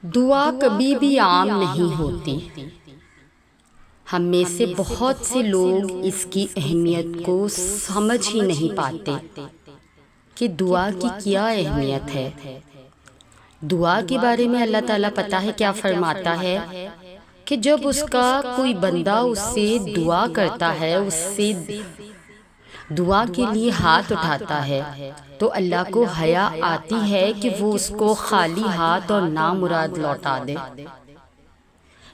دعا کبھی بھی عام نہیں ہوتی۔ ہم میں سے بہت سے لوگ اس کی اہمیت کو سمجھ ہی نہیں پاتے کہ دعا کی کیا اہمیت ہے۔ دعا کے بارے میں اللہ تعالیٰ پتہ ہے کیا فرماتا ہے کہ جب اس کا کوئی بندہ اس سے دعا کرتا ہے، اس سے دعا کے لیے ہاتھ اٹھاتا ہے تو اللہ کو حیا آتی ہے کہ وہ اس کو خالی ہاتھ اور نامراد لوٹا دے۔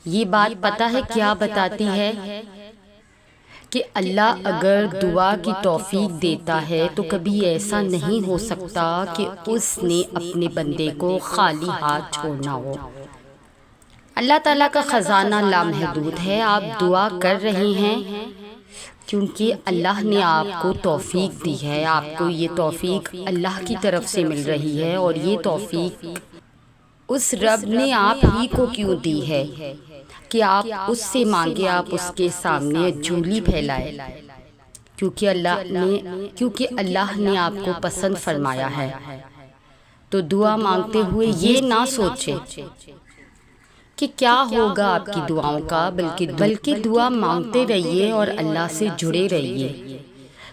یہ بات پتہ ہے کیا بتاتی ہے کہ اللہ اگر دعا کی توفیق دیتا ہے تو کبھی ایسا نہیں ہو سکتا کہ اس نے اپنے بندے کو خالی ہاتھ چھوڑنا ہو۔ اللہ تعالیٰ کا خزانہ لامحدود ہے۔ آپ دعا کر رہے ہیں کیونکہ اللہ نے آپ کو توفیق دی ہے، آپ کو یہ توفیق اللہ کی طرف سے مل رہی ہے، اور یہ توفیق اس رب نے آپ ہی کو کیوں دی ہے کہ آپ اس سے مانگے، آپ اس کے سامنے جھولی پھیلائے، کیونکہ اللہ نے آپ کو پسند فرمایا ہے۔ تو دعا مانگتے ہوئے یہ نہ سوچے کہ کیا ہوگا آپ کی دعاؤں کا، بلکہ دعا مانگتے رہیے اور اللہ سے جڑے رہیے،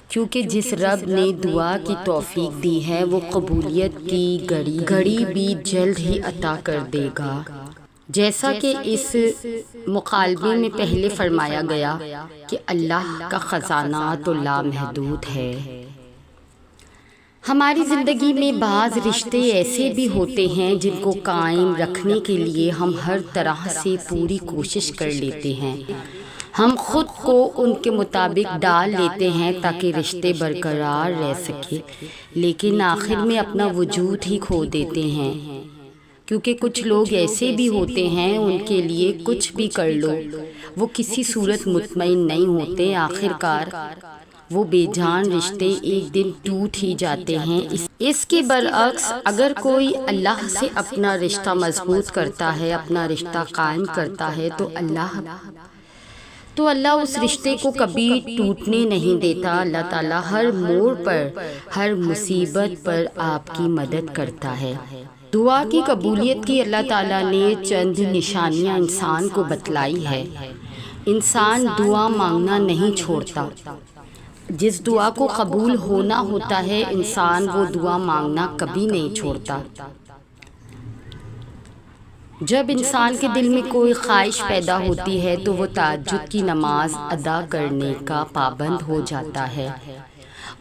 کیونکہ جس رب نے دعا کی توفیق دی ہے وہ قبولیت کی گھڑی بھی جلد ہی عطا کر دے گا۔ جیسا کہ اس مقالمے میں پہلے فرمایا گیا کہ اللہ کا خزانہ تو لامحدود ہے۔ ہماری زندگی میں بعض رشتے ایسے بھی ہوتے ہیں جن کو قائم رکھنے کے لیے ہم ہر طرح سے پوری کوشش کر لیتے ہیں، ہم خود کو ان کے مطابق ڈال لیتے ہیں تاکہ رشتے برقرار رہ سکے، لیکن آخر میں اپنا وجود ہی کھو دیتے ہیں، کیونکہ کچھ لوگ ایسے بھی ہوتے ہیں ان کے لیے کچھ بھی کر لو وہ کسی صورت مطمئن نہیں ہوتے، آخر کار وہ بے جان رشتے ایک دن ٹوٹ ہی جاتے ہیں۔ اس کے برعکس اگر کوئی اللہ سے اپنا رشتہ مضبوط کرتا ہے، اپنا رشتہ قائم کرتا ہے تو اللہ اس رشتے کو کبھی ٹوٹنے نہیں دیتا۔ اللہ تعالیٰ ہر موڑ پر، ہر مصیبت پر آپ کی مدد کرتا ہے۔ دعا کی قبولیت کی اللہ تعالیٰ نے چند نشانیاں انسان کو بتلائی ہے۔ انسان دعا مانگنا نہیں چھوڑتا۔ جس دعا کو قبول ہونا ہوتا ہے انسان وہ دعا مانگنا کبھی نہیں چھوڑتا۔ جب انسان کے دل میں کوئی خواہش پیدا ہوتی ہے تو وہ تہجد کی نماز ادا کرنے کا پابند ہو جاتا ہے۔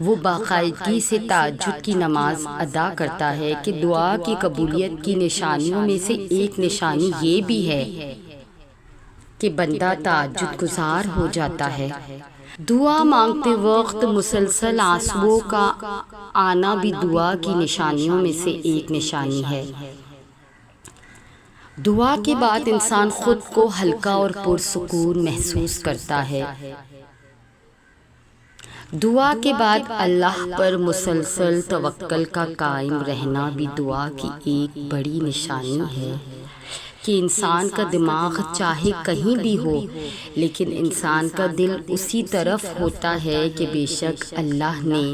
وہ باقاعدگی سے تہجد کی نماز ادا کرتا ہے کہ دعا کی قبولیت کی نشانیوں میں سے ایک نشانی یہ بھی ہے کہ بندہ تہجد گزار ہو جاتا ہے۔ دعا مانگتے وقت مسلسل آنسوؤں کا آنا بھی دعا کی نشانیوں میں سے ایک نشانی ہے۔ دعا کے بعد انسان خود کو ہلکا اور پرسکون محسوس کرتا ہے۔ دعا کے بعد اللہ پر مسلسل توکل کا قائم رہنا بھی دعا کی ایک بڑی نشانی ہے کہ انسان کا دماغ چاہے کہیں بھی ہو لیکن انسان کا دل اسی طرف ہوتا ہے کہ بے شک اللہ نے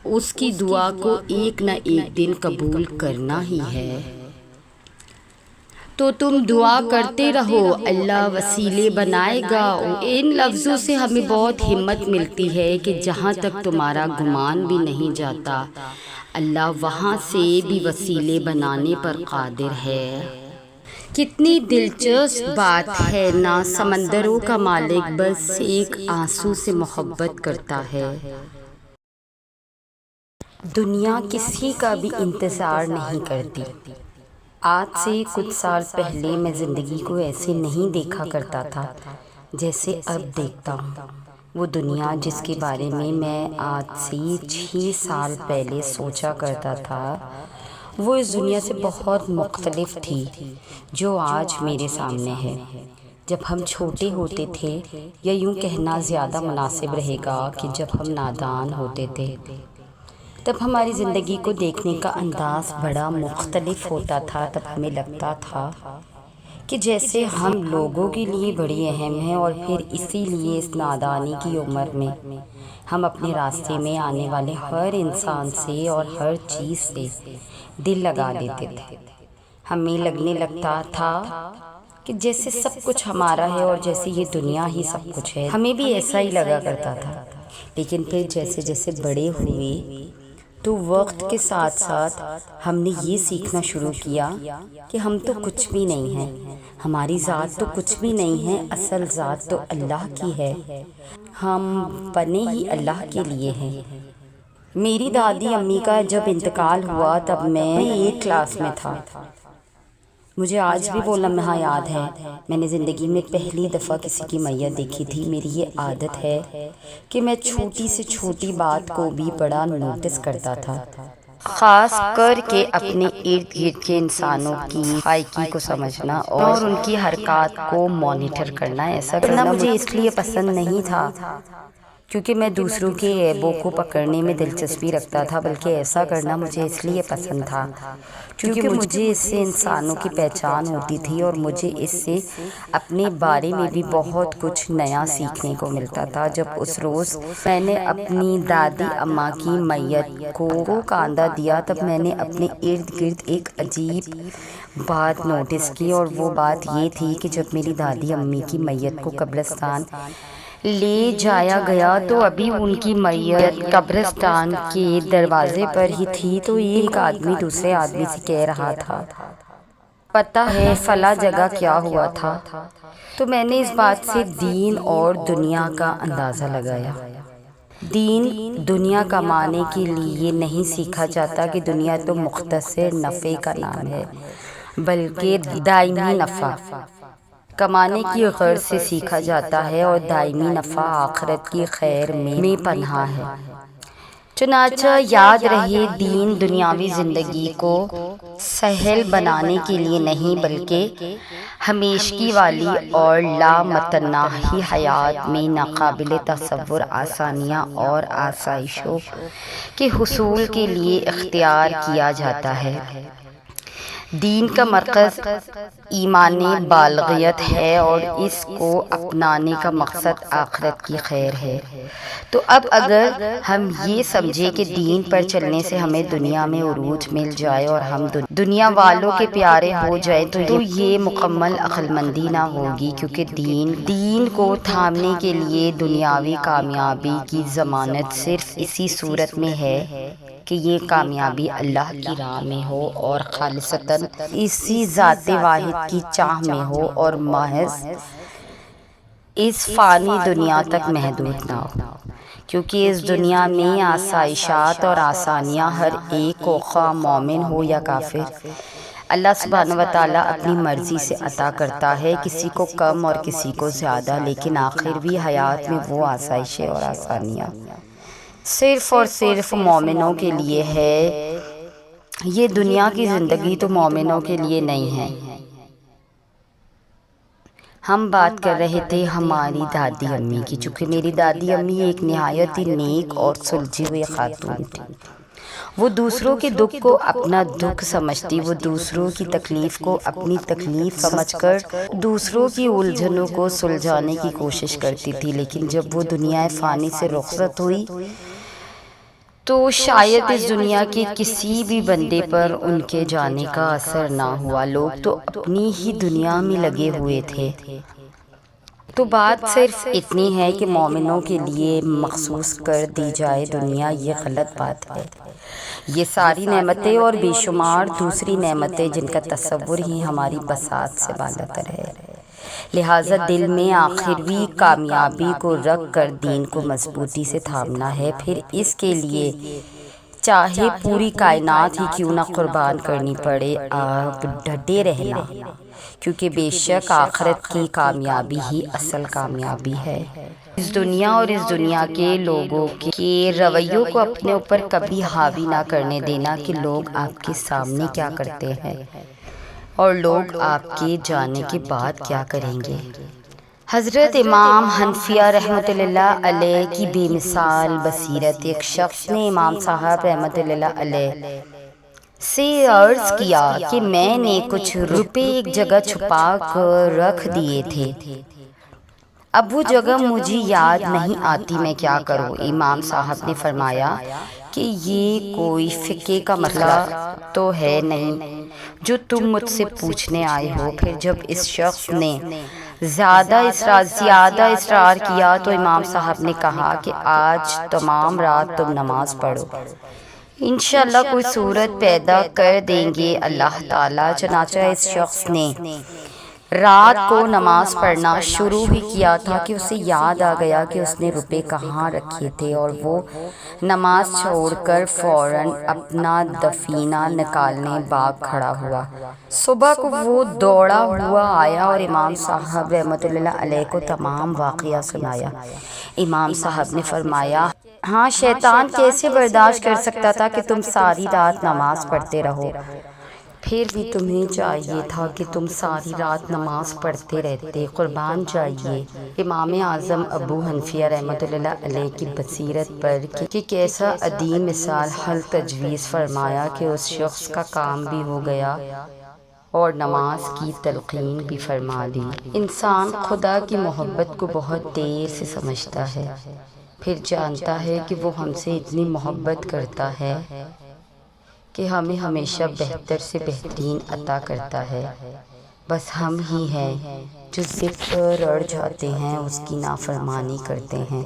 اس کی دعا کو ایک نہ ایک دن قبول کرنا ہی ہے۔ تو تم دعا کرتے رہو، اللہ وسیلے بنائے گا۔ ان لفظوں سے ہمیں بہت ہمت ملتی ہے کہ جہاں تک تمہارا گمان بھی نہیں جاتا اللہ وہاں سے بھی وسیلے بنانے پر قادر ہے۔ کتنی دلچسپ بات ہے نا، سمندروں کا مالک بس ایک آنسو سے محبت کرتا ہے۔ دنیا کسی کا بھی انتظار نہیں کرتی۔ آج سے کچھ سال پہلے میں زندگی کو ایسے نہیں دیکھا کرتا تھا جیسے اب دیکھتا ہوں۔ وہ دنیا جس کے بارے میں آج سے 6 سال پہلے سوچا کرتا تھا وہ اس دنیا سے بہت مختلف تھی جو آج میرے سامنے ہے۔ جب ہم چھوٹے ہوتے تھے، یا یوں کہنا زیادہ مناسب رہے گا کہ جب ہم نادان ہوتے تھے، تب ہماری زندگی کو دیکھنے کا انداز بڑا مختلف ہوتا تھا۔ تب ہمیں لگتا تھا کہ جیسے ہم لوگوں کے لیے بڑی اہم ہیں، اور پھر اسی لیے اس نادانی کی عمر میں ہم اپنے راستے میں آنے والے ہر انسان سے اور ہر چیز سے دل لگا دیتے تھے۔ ہمیں لگنے لگتا تھا کہ جیسے سب کچھ ہمارا ہے اور جیسے یہ دنیا ہی سب کچھ ہے. ہمیں بھی ایسا ہی لگا کرتا تھا. لیکن پھر جیسے جیسے بڑے ہوئے تو وقت کے ساتھ ساتھ ہم نے یہ سیکھنا شروع کیا کہ ہم تو کچھ بھی نہیں ہیں. ہماری ذات تو کچھ بھی نہیں ہے. اصل ذات تو اللہ کی ہے. ہم بنے ہی اللہ کے لیے ہیں. میری دادی امی کا جب انتقال ہوا تب میں 8 کلاس میں تھا. مجھے آج بھی وہ لمحہ یاد ہے. میں نے زندگی میں پہلی دفعہ کسی کی میت دیکھی تھی. میری یہ عادت ہے کہ میں چھوٹی سے چھوٹی بات کو بھی بڑا نوٹس کرتا تھا، خاص کر کے اپنے ارد گرد کے انسانوں کی خائکی کو سمجھنا اور ان کی حرکات کو مانیٹر کرنا. ایسا کرنا مجھے اس لیے پسند نہیں تھا کیونکہ میں دوسروں کے عیبوں کو پکڑنے میں دلچسپی رکھتا تھا، بلکہ ایسا کرنا مجھے اس لیے پسند تھا کیونکہ مجھے اس سے انسانوں کی پہچان ہوتی تھی اور مجھے اس سے اپنے بارے میں بھی بہت کچھ نیا سیکھنے کو ملتا تھا. جب اس روز میں نے اپنی دادی اماں کی میت کو کاندھا دیا تب میں نے اپنے ارد گرد ایک عجیب بات نوٹس کی، اور وہ بات یہ تھی کہ جب میری دادی امی کی میت کو قبرستان لے جایا گیا تو ابھی ان کی میت قبرستان کے دروازے پر ہی تھی تو ایک آدمی دوسرے آدمی سے کہہ رہا تھا، پتہ ہے فلاں جگہ کیا ہوا تھا؟ تو میں نے اس بات سے دین اور دنیا کا اندازہ لگایا. دین دنیا کمانے کے لیے نہیں سیکھا جاتا کہ دنیا تو مختصر نفع کا نام ہے، بلکہ دائمی نفع کمانے کی غرض سے سیکھا جاتا ہے، اور دائمی نفع آخرت کی خیر میں پنہاں ہے. چنانچہ یاد رہے، دین دنیاوی زندگی کو سہل بنانے کے لیے نہیں بلکہ ہمیشگی والی اور لامتناہی حیات میں ناقابل تصور آسانیاں اور آسائشوں کے حصول کے لیے اختیار کیا جاتا ہے. دین کا مرکز ایمان بالغیت ہے اور اس کو اپنانے کا مقصد آخرت کی خیر ہے. تو اب اگر ہم یہ سمجھیں کہ دین پر چلنے سے ہمیں دنیا میں عروج مل جائے اور ہم دنیا والوں کے پیارے ہو جائیں تو یہ مکمل عقل مندی نہ ہوگی، کیونکہ دین کو تھامنے کے لیے دنیاوی کامیابی کی ضمانت صرف اسی صورت میں ہے کہ یہ کامیابی اللہ کی راہ میں ہو اور خالصتاً اسی ذات واحد کی چاہ میں ہو اور محض اس فانی دنیا تک محدود نہ ہو. کیونکہ اس دنیا میں آسائشات اور آسانیاں ہر ایک کو خواہ مومن ہو یا کافر اللہ سبحانہ وتعالیٰ اپنی مرضی سے عطا کرتا ہے، کسی کو کم اور کسی کو زیادہ، لیکن آخروی حیات میں وہ آسائشیں اور آسانیاں صرف اور صرف مومنوں کے لیے ہے. یہ دنیا کی زندگی تو مومنوں کے لیے نہیں ہے. ہم بات کر رہے تھے ہماری دادی امی کی. چونکہ میری دادی امی ایک نہایت ہی نیک اور سلجھی ہوئی خاتون تھی. وہ دوسروں کے دکھ کو اپنا دکھ سمجھتی، وہ دوسروں کی تکلیف کو اپنی تکلیف سمجھ کر دوسروں کی الجھنوں کو سلجھانے کی کوشش کرتی تھی. لیکن جب وہ دنیا فانی سے رخصت ہوئی تو شاید اس دنیا کے کسی بھی بندے پر ان کے جانے کا اثر نہ ہوا. لوگ تو اپنی ہی دنیا میں لگے ہوئے تھے. تو بات صرف اتنی ہے کہ مومنوں کے لیے مخصوص کر دی جائے دنیا، یہ غلط بات ہے. یہ ساری نعمتیں اور بے شمار دوسری نعمتیں جن کا تصور ہی ہماری بساط سے بالاتر ہے. لہٰذا دل میں آخروی کامیابی کو رکھ کر دین کو مضبوطی سے تھامنا ہے. پھر اس کے لیے چاہے پوری کائنات ہی کیوں نہ قربان کرنی پڑے، آپ ڈٹے رہنا، کیونکہ بے شک آخرت کی کامیابی ہی اصل کامیابی ہے. اس دنیا اور اس دنیا کے لوگوں کے رویوں کو اپنے اوپر کبھی حاوی نہ کرنے دینا کہ لوگ آپ کے سامنے کیا کرتے ہیں اور لوگ آپ کے جانے کے بعد کیا کریں گے. حضرت امام حنفیہ رحمۃ اللہ علیہ کی بے مثال بصیرت. ایک شخص نے امام صاحب رحمۃ اللہ علیہ سے عرض کیا کہ میں نے کچھ روپے ایک جگہ چھپا کر رکھ دیے تھے، اب وہ جگہ مجھے یاد نہیں آتی، میں کیا کروں؟ امام صاحب نے فرمایا کہ یہ کوئی فقہ کا مسئلہ تو ہے نہیں جو تم مجھ سے پوچھنے آئے ہو۔ پھر جب اس شخص نے زیادہ اصرار کیا تو امام صاحب نے کہا کہ آج تمام رات تم نماز پڑھو، انشاءاللہ کوئی صورت پیدا کر دیں گے اللہ تعالیٰ۔ چنانچہ اس شخص نے رات کو نماز پڑھنا شروع ہی کیا تھا کہ اسے یاد آ گیا کہ اس نے روپے کہاں رکھے تھے، اور وہ نماز چھوڑ کر فوراً اپنا دفینہ نکالنے بھاگ کھڑا ہوا۔ صبح کو وہ دوڑا ہوا آیا اور امام صاحب رحمۃ اللہ علیہ کو تمام واقعہ سنایا۔ امام صاحب نے فرمایا، ہاں شیطان کیسے برداشت کر سکتا تھا کہ تم ساری رات نماز پڑھتے رہو، پھر بھی تمہیں چاہیے تھا کہ تم ساری رات نماز پڑھتے رہتے، قربان جائیے امام اعظم ابو حنیفہ رحمۃ اللہ علیہ کی بصیرت پر کہ کیسا عظیم مثال حل تجویز فرمایا کہ اس شخص کا کام بھی ہو گیا اور نماز کی تلقین بھی فرما دی۔ انسان خدا کی محبت کو بہت دیر سے سمجھتا ہے، پھر جانتا ہے کہ وہ ہم سے اتنی محبت کرتا ہے کہ ہمیں ہمیشہ بہتر سے بہترین عطا کرتا ہے، بس ہم ہی ہیں جو ضد پر اڑ جاتے ہیں، اس کی نافرمانی کرتے ہیں،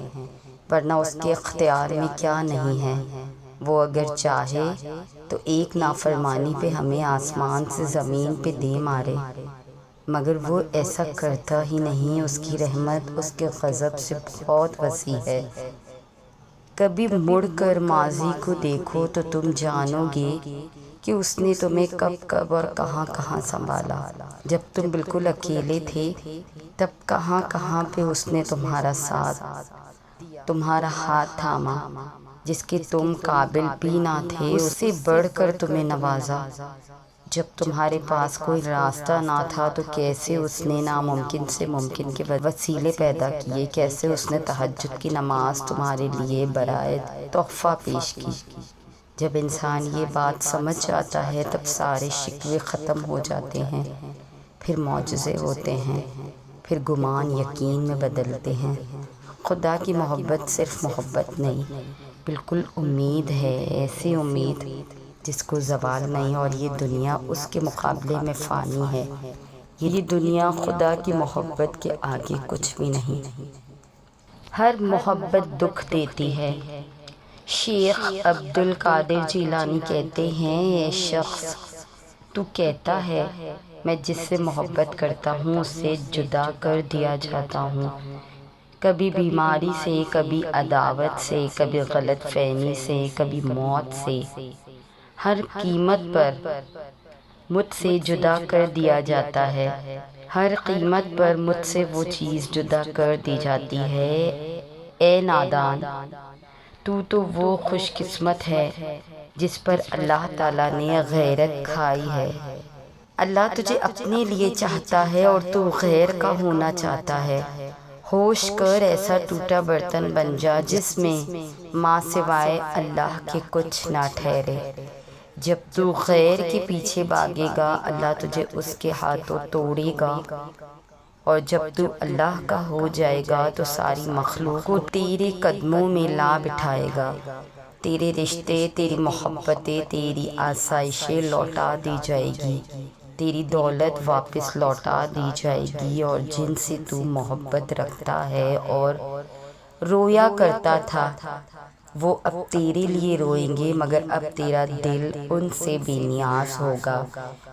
ورنہ اس کے اختیار میں کیا نہیں ہے۔ وہ اگر چاہے تو ایک نافرمانی پہ ہمیں آسمان سے زمین پہ دے مارے، مگر وہ ایسا کرتا ہی نہیں۔ اس کی رحمت اس کے غضب سے بہت وسیع ہے۔ کبھی مڑ کر ماضی کو دیکھو تو تم جانو گے کہ اس نے تمہیں کب کب اور کہاں کہاں سنبھالا۔ جب تم بالکل اکیلے تھے تب کہاں کہاں پہ اس نے تمہارا ساتھ، تمہارا ہاتھ تھاما، جس کے تم قابل بھی نہ تھے اس سے بڑھ کر تمہیں نوازا۔ جب تمہارے پاس کوئی راستہ نہ تھا تو کیسے اس نے ناممکن سے ممکن کے وسیلے پیدا کیے، کیسے اس نے تہجد کی نماز تمہارے لیے برائے تحفہ پیش کی۔ جب انسان یہ بات سمجھ جاتا ہے تب سارے شکوے ختم ہو جاتے ہیں، پھر معجزے ہوتے ہیں، پھر گمان یقین میں بدلتے ہیں۔ خدا کی محبت صرف محبت نہیں، بالکل امید ہے، ایسی امید جس کو زوال نہیں، اور یہ دنیا اس کے مقابلے میں فانی ہے۔ یہ دنیا خدا کی محبت کے آگے کچھ بھی نہیں۔ ہر محبت دکھ دیتی ہے۔ شیخ عبد القادر جیلانی کہتے ہیں، اے شخص تو کہتا ہے میں جس سے محبت کرتا ہوں اس سے جدا کر دیا جاتا ہوں، کبھی بیماری سے، کبھی عداوت سے، کبھی غلط فہمی سے، کبھی موت سے، ہر قیمت پر مجھ سے جدا کر دیا جاتا ہے، ہر قیمت پر مجھ سے وہ چیز جدا کر دی جاتی ہے۔ اے نادان، تو وہ خوش قسمت ہے جس پر اللہ تعالیٰ نے غیرت کھائی ہے۔ اللہ تجھے اپنے لیے چاہتا ہے اور تو غیر کا ہونا چاہتا ہے۔ ہوش کر ایسا ٹوٹا برتن بن جا جس میں ماں سوائے اللہ کے کچھ نہ ٹھہرے۔ جب تو غیر کے پیچھے بھاگے گا اللہ تجھے اس کے ہاتھوں توڑے گا، اور جب تو اللہ کا ہو جائے گا تو ساری مخلوق کو تیرے قدموں میں لا بٹھائے گا۔ تیرے رشتے، تیری محبتیں، تیری آسائشیں لوٹا دی جائے گی، تیری دولت واپس لوٹا دی جائے گی، اور جن سے تو محبت رکھتا ہے اور رویا کرتا تھا وہ اب تیرے لیے روئیں گے، مگر اب تیرا دل ان سے بے نیاز ہوگا۔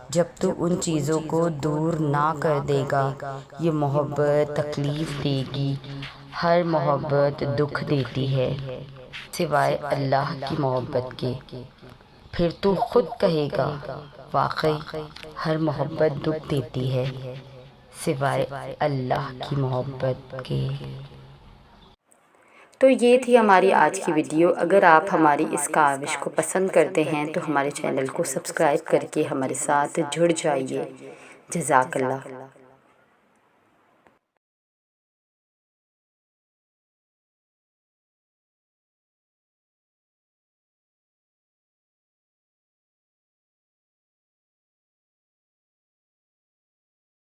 جب تو ان چیزوں کو دور نہ کر دے گا یہ محبت تکلیف دے گی۔ ہر محبت دکھ دیتی ہے سوائے اللہ کی محبت کے۔ پھر تو خود کہے گا واقعی ہر محبت دکھ دیتی ہے سوائے اللہ کی محبت کے۔ تو یہ تھی ہماری آج کی ویڈیو۔ اگر آپ ہماری اس کاوش کو پسند کرتے ہیں تو ہمارے چینل کو سبسکرائب کر کے ہمارے ساتھ جڑ جائیے۔ جزاک اللہ۔